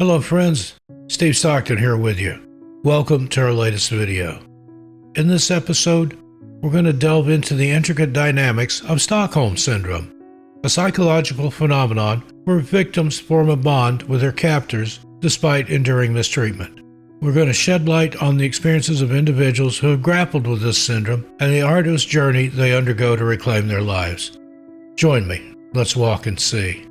Hello friends, Steve Stockton here with you. Welcome to our latest video. In this episode, we're going to delve into the intricate dynamics of Stockholm Syndrome, a psychological phenomenon where victims form a bond with their captors despite enduring mistreatment. We're going to shed light on the experiences of individuals who have grappled with this syndrome and the arduous journey they undergo to reclaim their lives. Join me, let's walk and see.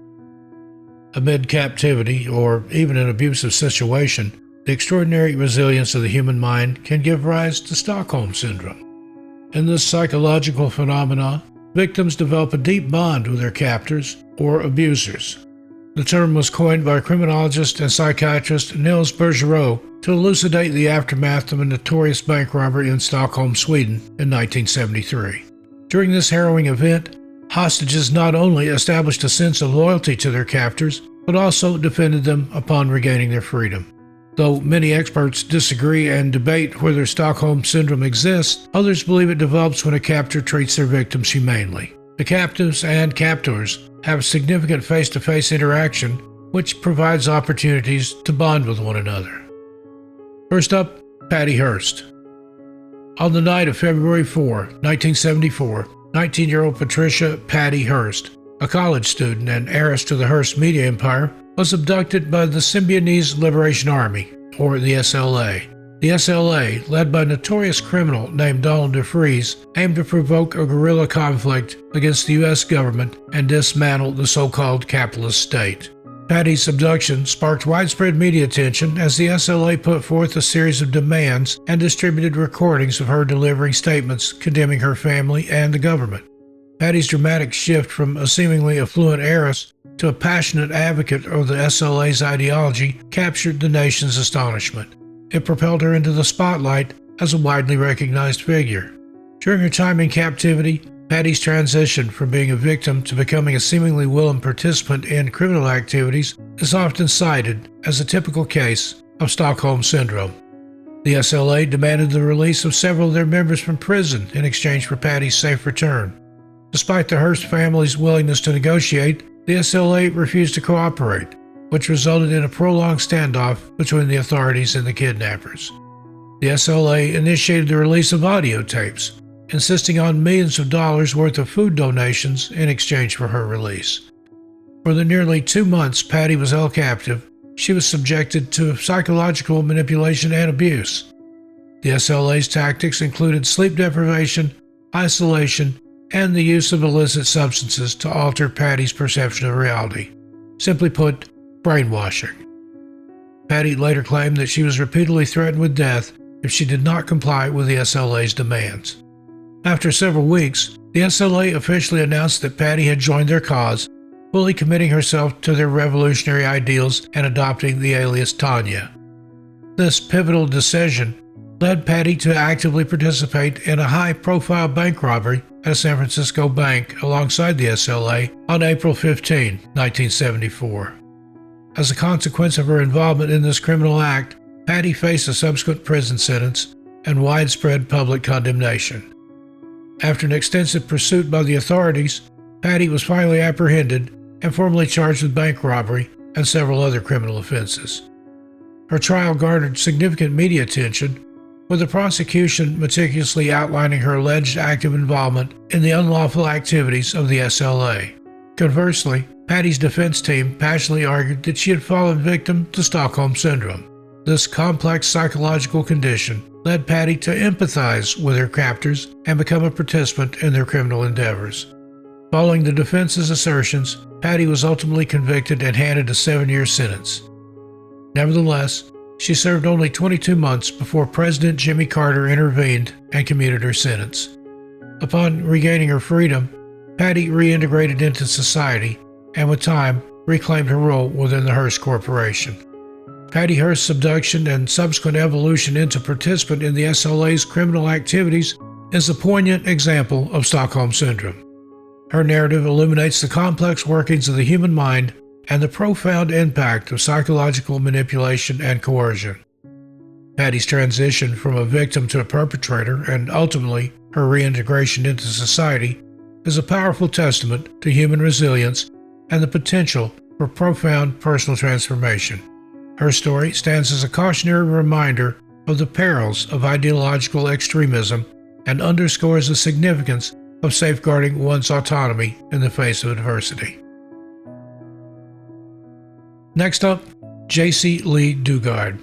Amid captivity, or even an abusive situation, the extraordinary resilience of the human mind can give rise to Stockholm Syndrome. In this psychological phenomenon, victims develop a deep bond with their captors, or abusers. The term was coined by criminologist and psychiatrist Nils Bergerot to elucidate the aftermath of a notorious bank robbery in Stockholm, Sweden in 1973. During this harrowing event, hostages not only established a sense of loyalty to their captors, but also defended them upon regaining their freedom. Though many experts disagree and debate whether Stockholm Syndrome exists, others believe it develops when a captor treats their victims humanely. The captives and captors have significant face-to-face interaction, which provides opportunities to bond with one another. First up, Patty Hurst. On the night of February 4, 1974, 19-year-old Patricia Patty Hurst, a college student and heiress to the Hearst media empire, was abducted by the Symbionese Liberation Army, or the SLA. The SLA, led by a notorious criminal named Donald DeFreeze, aimed to provoke a guerrilla conflict against the U.S. government and dismantle the so-called capitalist state. Patty's abduction sparked widespread media attention as the SLA put forth a series of demands and distributed recordings of her delivering statements condemning her family and the government. Patty's dramatic shift from a seemingly affluent heiress to a passionate advocate of the SLA's ideology captured the nation's astonishment. It propelled her into the spotlight as a widely recognized figure. During her time in captivity, Patty's transition from being a victim to becoming a seemingly willing participant in criminal activities is often cited as a typical case of Stockholm Syndrome. The SLA demanded the release of several of their members from prison in exchange for Patty's safe return. Despite the Hearst family's willingness to negotiate, the SLA refused to cooperate, which resulted in a prolonged standoff between the authorities and the kidnappers. The SLA initiated the release of audio tapes, insisting on millions of dollars worth of food donations in exchange for her release. For the nearly 2 months Patty was held captive, she was subjected to psychological manipulation and abuse. The SLA's tactics included sleep deprivation, isolation, and the use of illicit substances to alter Patty's perception of reality. Simply put, brainwashing. Patty later claimed that she was repeatedly threatened with death if she did not comply with the SLA's demands. After several weeks, the SLA officially announced that Patty had joined their cause, fully committing herself to their revolutionary ideals and adopting the alias Tanya. This pivotal decision led Patty to actively participate in a high-profile bank robbery at a San Francisco bank alongside the SLA on April 15, 1974. As a consequence of her involvement in this criminal act, Patty faced a subsequent prison sentence and widespread public condemnation. After an extensive pursuit by the authorities, Patty was finally apprehended and formally charged with bank robbery and several other criminal offenses. Her trial garnered significant media attention, with the prosecution meticulously outlining her alleged active involvement in the unlawful activities of the SLA. Conversely, Patty's defense team passionately argued that she had fallen victim to Stockholm Syndrome. This complex psychological condition led Patty to empathize with her captors and become a participant in their criminal endeavors. Following the defense's assertions, Patty was ultimately convicted and handed a 7-year sentence. Nevertheless, she served only 22 months before President Jimmy Carter intervened and commuted her sentence. Upon regaining her freedom, Patty reintegrated into society and with time reclaimed her role within the Hearst Corporation. Patty Hurst's abduction and subsequent evolution into participant in the SLA's criminal activities is a poignant example of Stockholm Syndrome. Her narrative illuminates the complex workings of the human mind and the profound impact of psychological manipulation and coercion. Patty's transition from a victim to a perpetrator and ultimately her reintegration into society is a powerful testament to human resilience and the potential for profound personal transformation. Her story stands as a cautionary reminder of the perils of ideological extremism and underscores the significance of safeguarding one's autonomy in the face of adversity. Next up, Jaci Lee Gardner.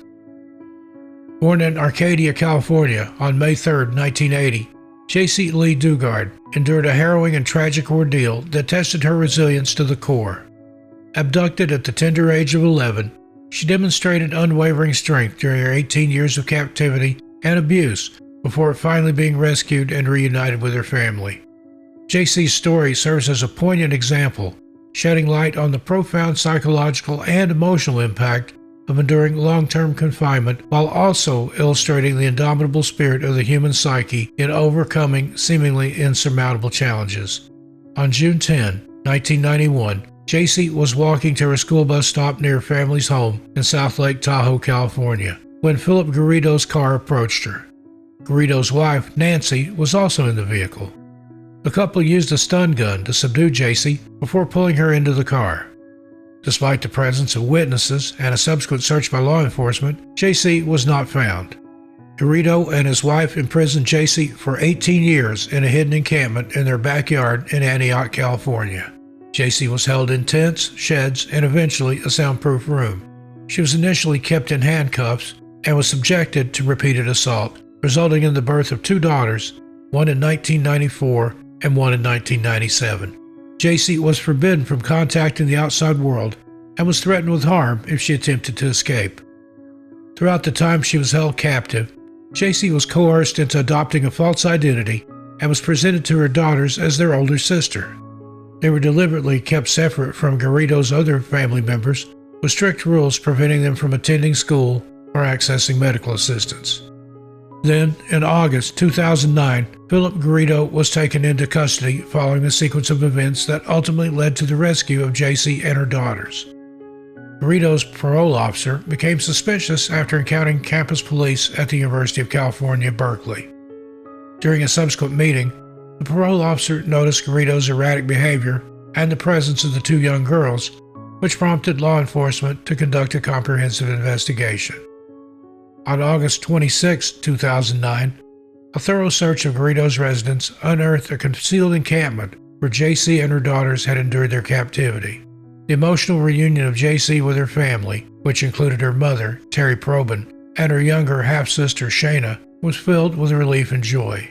Born in Arcadia, California on May 3, 1980, Jaci Lee Gardner endured a harrowing and tragic ordeal that tested her resilience to the core. Abducted at the tender age of 11, she demonstrated unwavering strength during her 18 years of captivity and abuse before finally being rescued and reunited with her family. Jaci's story serves as a poignant example, shedding light on the profound psychological and emotional impact of enduring long-term confinement while also illustrating the indomitable spirit of the human psyche in overcoming seemingly insurmountable challenges. On June 10, 1991, Jaci was walking to her school bus stop near her family's home in South Lake Tahoe, California, when Philip Garrido's car approached her. Garrido's wife, Nancy, was also in the vehicle. The couple used a stun gun to subdue Jaci before pulling her into the car. Despite the presence of witnesses and a subsequent search by law enforcement, Jaci was not found. Garrido and his wife imprisoned Jaci for 18 years in a hidden encampment in their backyard in Antioch, California. Jaci was held in tents, sheds, and eventually a soundproof room. She was initially kept in handcuffs and was subjected to repeated assault, resulting in the birth of two daughters, one in 1994 and one in 1997. Jaci was forbidden from contacting the outside world and was threatened with harm if she attempted to escape. Throughout the time she was held captive, Jaci was coerced into adopting a false identity and was presented to her daughters as their older sister. They were deliberately kept separate from Garrido's other family members, with strict rules preventing them from attending school or accessing medical assistance. Then, in August 2009, Philip Garrido was taken into custody following a sequence of events that ultimately led to the rescue of Jaci and her daughters. Garrido's parole officer became suspicious after encountering campus police at the University of California, Berkeley. During a subsequent meeting, the parole officer noticed Garrido's erratic behavior and the presence of the two young girls, which prompted law enforcement to conduct a comprehensive investigation. On August 26, 2009, a thorough search of Garrido's residence unearthed a concealed encampment where Jaci and her daughters had endured their captivity. The emotional reunion of Jaci with her family, which included her mother, Terry Probin, and her younger half-sister, Shayna, was filled with relief and joy.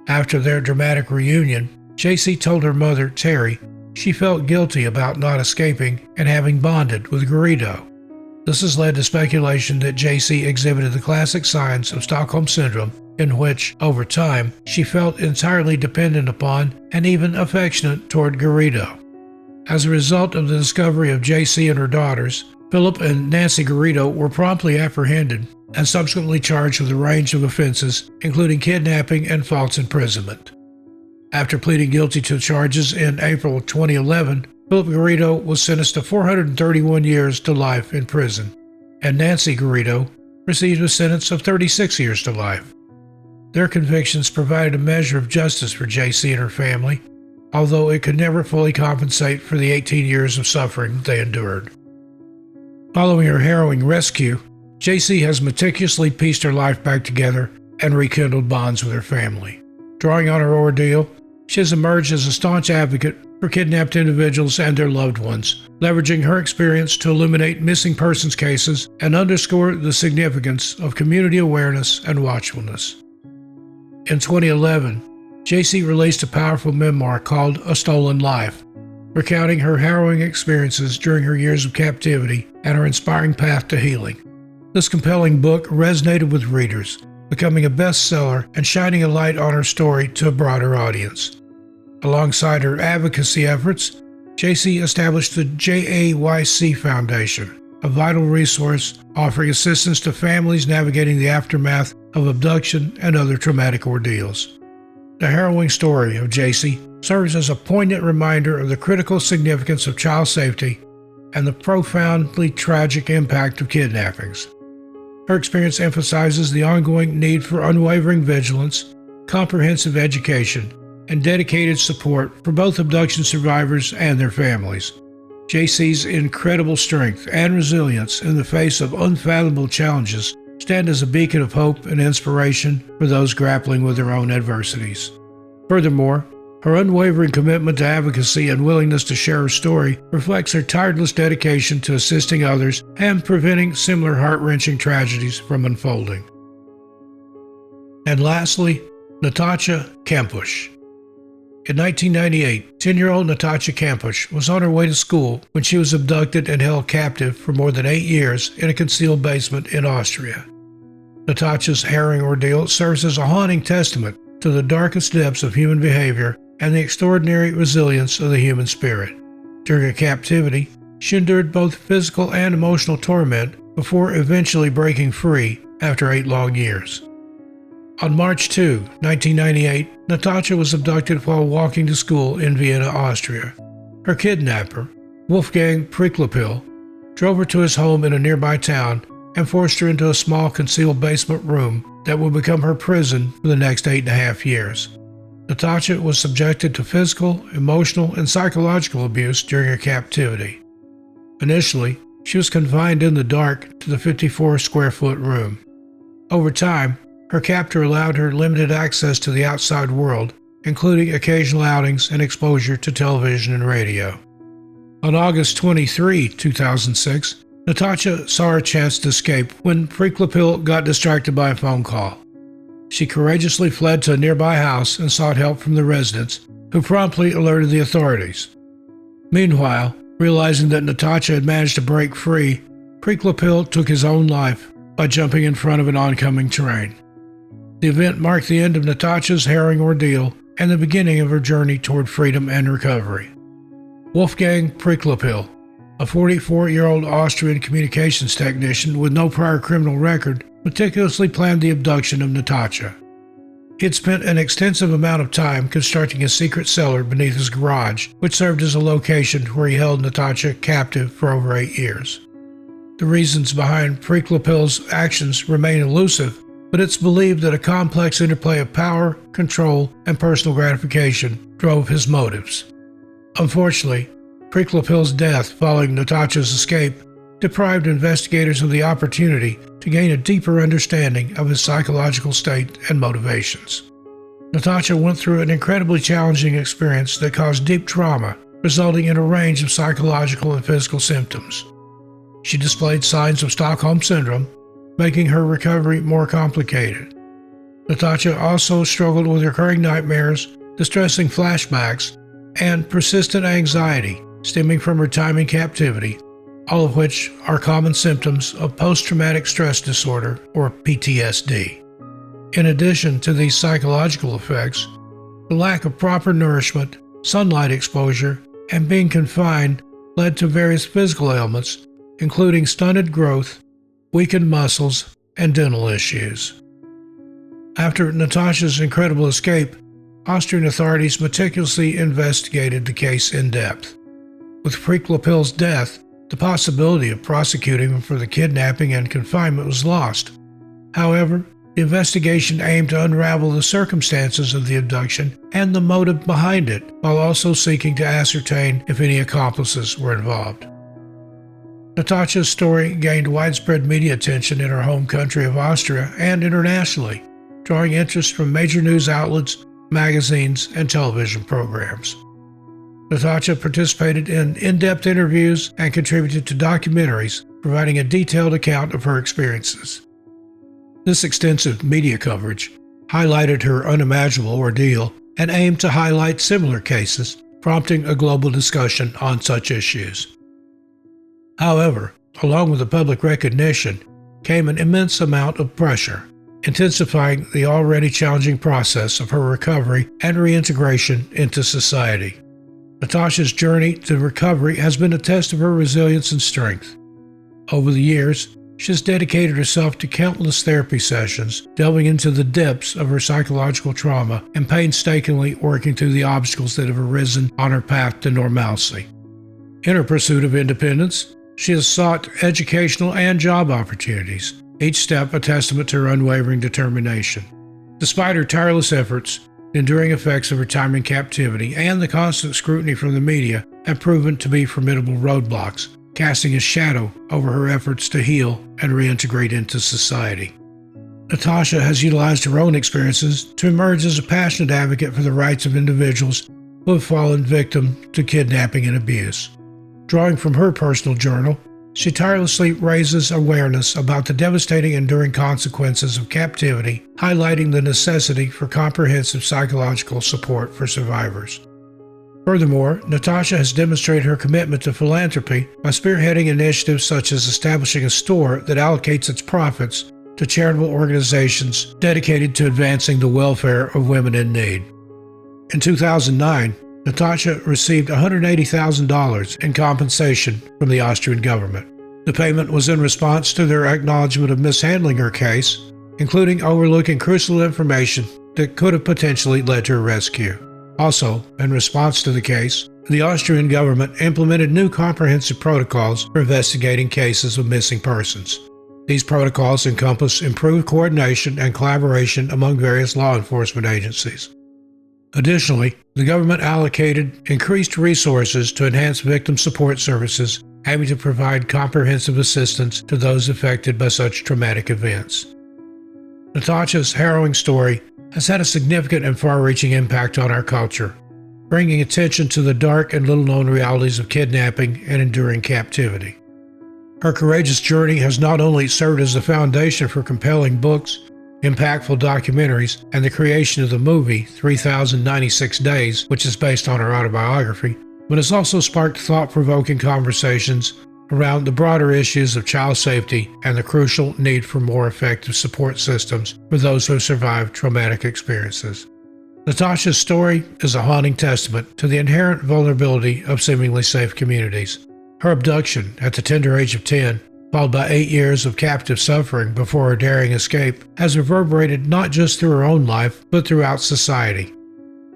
After their dramatic reunion, Jaci told her mother, Terry, she felt guilty about not escaping and having bonded with Garrido. This has led to speculation that Jaci exhibited the classic signs of Stockholm Syndrome, in which, over time, she felt entirely dependent upon and even affectionate toward Garrido. As a result of the discovery of Jaci and her daughters, Philip and Nancy Garrido were promptly apprehended and subsequently charged with a range of offenses, including kidnapping and false imprisonment. After pleading guilty to charges in April 2011, Philip Garrido was sentenced to 431 years to life in prison, and Nancy Garrido received a sentence of 36 years to life. Their convictions provided a measure of justice for Jaci and her family, although it could never fully compensate for the 18 years of suffering they endured. Following her harrowing rescue, Jaci has meticulously pieced her life back together and rekindled bonds with her family. Drawing on her ordeal, she has emerged as a staunch advocate for kidnapped individuals and their loved ones, leveraging her experience to illuminate missing persons cases and underscore the significance of community awareness and watchfulness. In 2011, Jaci released a powerful memoir called A Stolen Life, recounting her harrowing experiences during her years of captivity and her inspiring path to healing. This compelling book resonated with readers, becoming a bestseller and shining a light on her story to a broader audience. Alongside her advocacy efforts, Jaci established the JAYC Foundation, a vital resource offering assistance to families navigating the aftermath of abduction and other traumatic ordeals. The harrowing story of Jaci serves as a poignant reminder of the critical significance of child safety and the profoundly tragic impact of kidnappings. Her experience emphasizes the ongoing need for unwavering vigilance, comprehensive education, and dedicated support for both abduction survivors and their families. Jaci's incredible strength and resilience in the face of unfathomable challenges stand as a beacon of hope and inspiration for those grappling with their own adversities. Furthermore, her unwavering commitment to advocacy and willingness to share her story reflects her tireless dedication to assisting others and preventing similar heart-wrenching tragedies from unfolding. And lastly, Natasha Campush. In 1998, 10-year-old Natasha Campush was on her way to school when she was abducted and held captive for more than 8 years in a concealed basement in Austria. Natasha's harrowing ordeal serves as a haunting testament to the darkest depths of human behavior and the extraordinary resilience of the human spirit. During her captivity, she endured both physical and emotional torment before eventually breaking free after 8 long years. On March 2, 1998, Natasha was abducted while walking to school in Vienna, Austria. Her kidnapper, Wolfgang Priklopil, drove her to his home in a nearby town and forced her into a small concealed basement room that would become her prison for the next 8.5 years. Natasha was subjected to physical, emotional, and psychological abuse during her captivity. Initially, she was confined in the dark to the 54-square-foot room. Over time, her captor allowed her limited access to the outside world, including occasional outings and exposure to television and radio. On August 23, 2006, Natasha saw her chance to escape when Priklopil got distracted by a phone call. She courageously fled to a nearby house and sought help from the residents, who promptly alerted the authorities. Meanwhile, realizing that Natasha had managed to break free, Priklopil took his own life by jumping in front of an oncoming train. The event marked the end of Natasha's harrowing ordeal and the beginning of her journey toward freedom and recovery. Wolfgang Priklopil, a 44-year-old Austrian communications technician with no prior criminal record, meticulously planned the abduction of Natasha. He had spent an extensive amount of time constructing a secret cellar beneath his garage, which served as a location where he held Natasha captive for over 8 years. The reasons behind Priklopil's actions remain elusive, but it's believed that a complex interplay of power, control, and personal gratification drove his motives. Unfortunately, Priklopil's death following Natasha's escape deprived investigators of the opportunity to gain a deeper understanding of his psychological state and motivations. Natasha went through an incredibly challenging experience that caused deep trauma, resulting in a range of psychological and physical symptoms. She displayed signs of Stockholm Syndrome, making her recovery more complicated. Natasha also struggled with recurring nightmares, distressing flashbacks, and persistent anxiety stemming from her time in captivity, all of which are common symptoms of post-traumatic stress disorder, or PTSD. In addition to these psychological effects, the lack of proper nourishment, sunlight exposure, and being confined led to various physical ailments, including stunted growth, weakened muscles, and dental issues. After Natasha's incredible escape, Austrian authorities meticulously investigated the case in depth. With Priklopil's death, the possibility of prosecuting him for the kidnapping and confinement was lost. However, the investigation aimed to unravel the circumstances of the abduction and the motive behind it, while also seeking to ascertain if any accomplices were involved. Natasha's story gained widespread media attention in her home country of Austria and internationally, drawing interest from major news outlets, magazines, and television programs. Natasha participated in in-depth interviews and contributed to documentaries, providing a detailed account of her experiences. This extensive media coverage highlighted her unimaginable ordeal and aimed to highlight similar cases, prompting a global discussion on such issues. However, along with the public recognition came an immense amount of pressure, intensifying the already challenging process of her recovery and reintegration into society. Natasha's journey to recovery has been a test of her resilience and strength. Over the years, she has dedicated herself to countless therapy sessions, delving into the depths of her psychological trauma and painstakingly working through the obstacles that have arisen on her path to normalcy. In her pursuit of independence, she has sought educational and job opportunities, each step a testament to her unwavering determination. Despite her tireless efforts, the enduring effects of her time in captivity and the constant scrutiny from the media have proven to be formidable roadblocks, casting a shadow over her efforts to heal and reintegrate into society. Natasha has utilized her own experiences to emerge as a passionate advocate for the rights of individuals who have fallen victim to kidnapping and abuse. Drawing from her personal journal, she tirelessly raises awareness about the devastating enduring consequences of captivity, highlighting the necessity for comprehensive psychological support for survivors. Furthermore, Natasha has demonstrated her commitment to philanthropy by spearheading initiatives such as establishing a store that allocates its profits to charitable organizations dedicated to advancing the welfare of women in need. In 2009, Natasha received $180,000 in compensation from the Austrian government. The payment was in response to their acknowledgement of mishandling her case, including overlooking crucial information that could have potentially led to her rescue. Also, in response to the case, the Austrian government implemented new comprehensive protocols for investigating cases of missing persons. These protocols encompass improved coordination and collaboration among various law enforcement agencies. Additionally, the government allocated increased resources to enhance victim support services, aiming to provide comprehensive assistance to those affected by such traumatic events. Natasha's harrowing story has had a significant and far-reaching impact on our culture, bringing attention to the dark and little-known realities of kidnapping and enduring captivity. Her courageous journey has not only served as the foundation for compelling books, impactful documentaries, and the creation of the movie 3,096 Days, which is based on her autobiography, but has also sparked thought-provoking conversations around the broader issues of child safety and the crucial need for more effective support systems for those who have survived traumatic experiences. Natasha's story is a haunting testament to the inherent vulnerability of seemingly safe communities. Her abduction at the tender age of 10, followed by 8 years of captive suffering before her daring escape, has reverberated not just through her own life, but throughout society.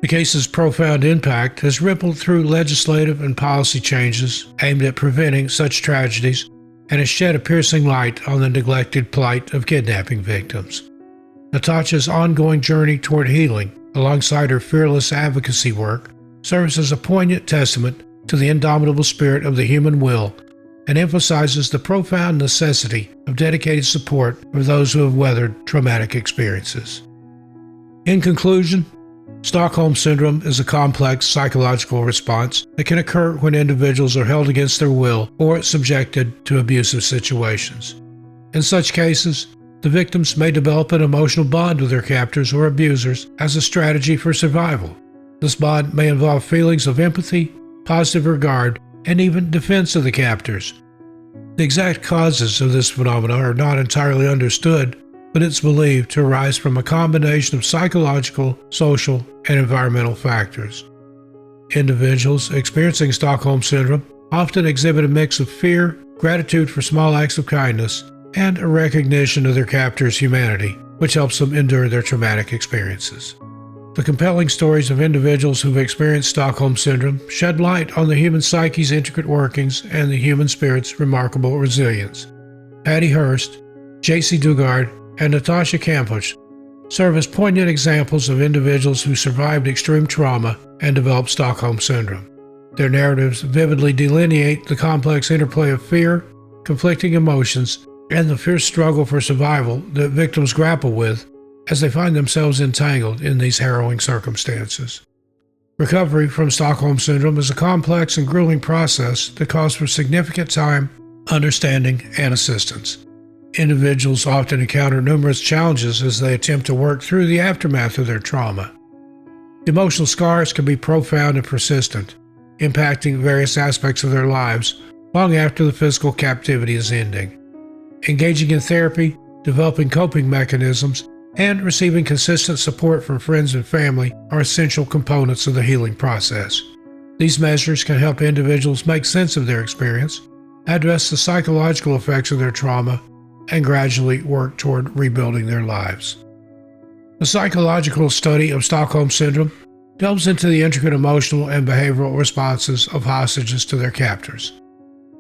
The case's profound impact has rippled through legislative and policy changes aimed at preventing such tragedies and has shed a piercing light on the neglected plight of kidnapping victims. Natasha's ongoing journey toward healing, alongside her fearless advocacy work, serves as a poignant testament to the indomitable spirit of the human will and emphasizes the profound necessity of dedicated support for those who have weathered traumatic experiences. In conclusion, Stockholm Syndrome is a complex psychological response that can occur when individuals are held against their will or subjected to abusive situations. In such cases, the victims may develop an emotional bond with their captors or abusers as a strategy for survival. This bond may involve feelings of empathy, positive regard, and even defense of the captors. The exact causes of this phenomenon are not entirely understood, but it's believed to arise from a combination of psychological, social, and environmental factors. Individuals experiencing Stockholm Syndrome often exhibit a mix of fear, gratitude for small acts of kindness, and a recognition of their captor's humanity, which helps them endure their traumatic experiences. The compelling stories of individuals who've experienced Stockholm Syndrome shed light on the human psyche's intricate workings and the human spirit's remarkable resilience. Patty Hurst, Jaci Lee Gardner, and Natasha Campush serve as poignant examples of individuals who survived extreme trauma and developed Stockholm Syndrome. Their narratives vividly delineate the complex interplay of fear, conflicting emotions, and the fierce struggle for survival that victims grapple with as they find themselves entangled in these harrowing circumstances. Recovery from Stockholm Syndrome is a complex and grueling process that calls for significant time, understanding, and assistance. Individuals often encounter numerous challenges as they attempt to work through the aftermath of their trauma. Emotional scars can be profound and persistent, impacting various aspects of their lives long after the physical captivity is ending. Engaging in therapy, developing coping mechanisms, and receiving consistent support from friends and family are essential components of the healing process. These measures can help individuals make sense of their experience, address the psychological effects of their trauma, and gradually work toward rebuilding their lives. The psychological study of Stockholm Syndrome delves into the intricate emotional and behavioral responses of hostages to their captors.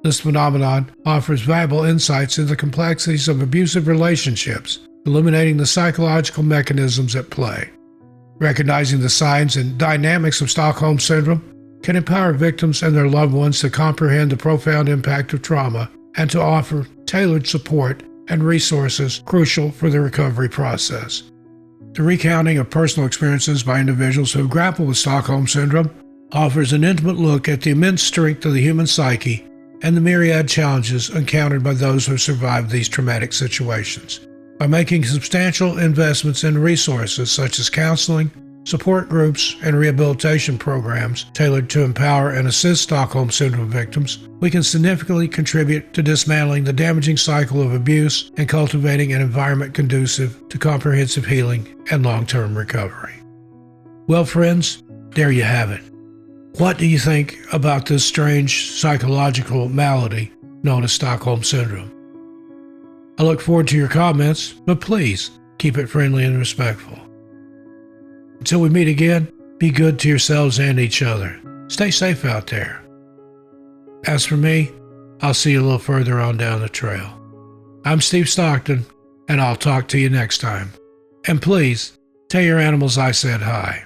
This phenomenon offers valuable insights into the complexities of abusive relationships, illuminating the psychological mechanisms at play. Recognizing the signs and dynamics of Stockholm Syndrome can empower victims and their loved ones to comprehend the profound impact of trauma and to offer tailored support and resources crucial for the recovery process. The recounting of personal experiences by individuals who have grappled with Stockholm Syndrome offers an intimate look at the immense strength of the human psyche and the myriad challenges encountered by those who have survived these traumatic situations. By making substantial investments in resources such as counseling, support groups, and rehabilitation programs tailored to empower and assist Stockholm Syndrome victims, we can significantly contribute to dismantling the damaging cycle of abuse and cultivating an environment conducive to comprehensive healing and long-term recovery. Well, friends, there you have it. What do you think about this strange psychological malady known as Stockholm Syndrome? I look forward to your comments, but please keep it friendly and respectful. Until we meet again, be good to yourselves and each other. Stay safe out there. As for me, I'll see you a little further on down the trail. I'm Steve Stockton, and I'll talk to you next time. And please, tell your animals I said hi.